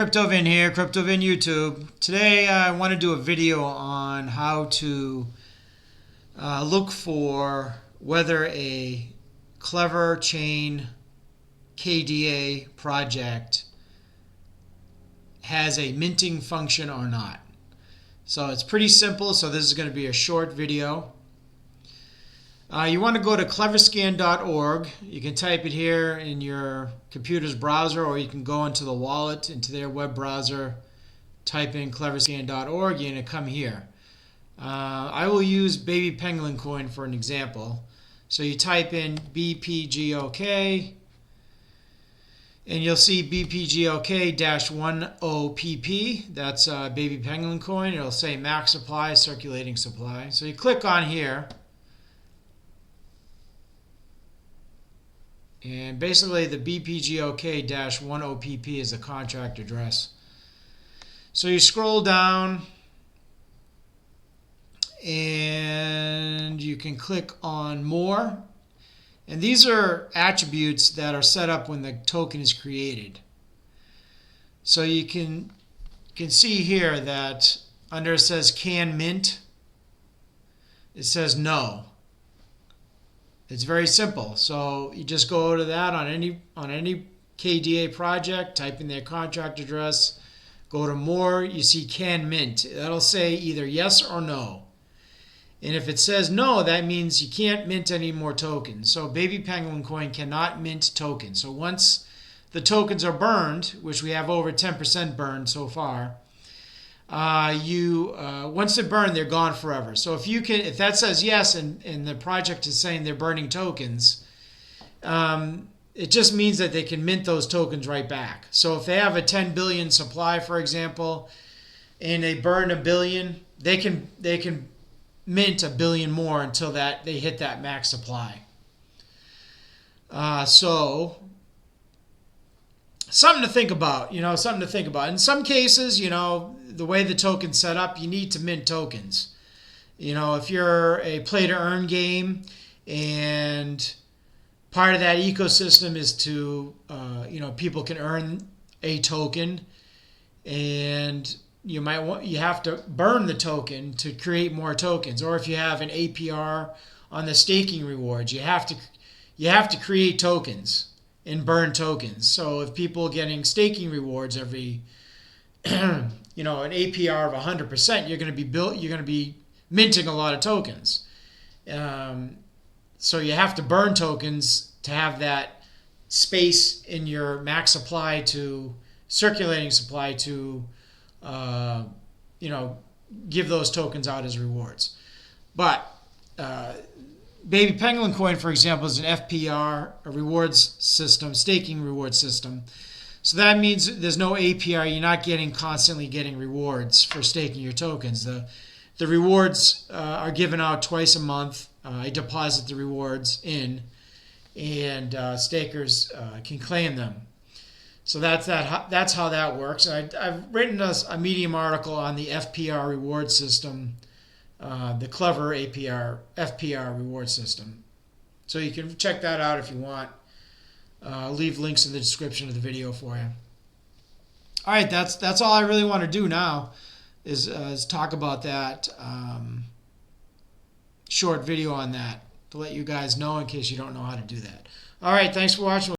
CryptoVin here, CryptoVin YouTube. Today I want to do a video on how to look for whether a Klever Chain KDA project has a minting function or not. So it's pretty simple, so this is going to be a short video. You want to go to cleverscan.org. You can type it here in your computer's browser, or you can go into the wallet, into their web browser, type in cleverscan.org, and it'll come here. I will use Baby Penguin Coin for an example. So you type in BPGOK, and you'll see BPGOK-10PP. That's Baby Penguin Coin. It'll say max supply, circulating supply. So you click on here. And basically the BPGOK-10PP is the contract address. So you scroll down and you can click on more. And these are attributes that are set up when the token is created. So you can see here that under it says can mint, it says no. It's very simple. So you just go to that on any KDA project, type in their contract address, go to more, you see can mint. That'll say either yes or no. And if it says no, that means you can't mint any more tokens. So Baby Penguin Coin cannot mint tokens. So once the tokens are burned, which we have over 10% burned so far, once they're burned, they're gone forever. So if that says yes and the project is saying they're burning tokens, it just means that they can mint those tokens right back. So if they have a 10 billion supply, for example, and they burn a billion, they can mint a billion more until they hit that max supply. So something to think about, something to think about. In some cases, the way the token's set up, you need to mint tokens. If you're a play-to-earn game and part of that ecosystem is to, people can earn a token, and you have to burn the token to create more tokens. Or if you have an APR on the staking rewards, you have to create tokens and burn tokens. So if people are getting staking rewards every, an APR of 100%, you're going to be minting a lot of tokens. So you have to burn tokens to have that space in your max supply to circulating supply to, give those tokens out as rewards. But Baby Penguin Coin, for example, is an FPR, a rewards system, staking reward system. So that means there's no APR. You're not constantly getting rewards for staking your tokens. The rewards are given out twice a month. I deposit the rewards in, and stakers can claim them. So that's how that works. I've written a Medium article on the FPR reward system, the Klever FPR reward system. So you can check that out if you want. Leave links in the description of the video for you. All right, that's all I really want to do now is talk about that short video on that to let you guys know in case you don't know how to do that. All right, thanks for watching.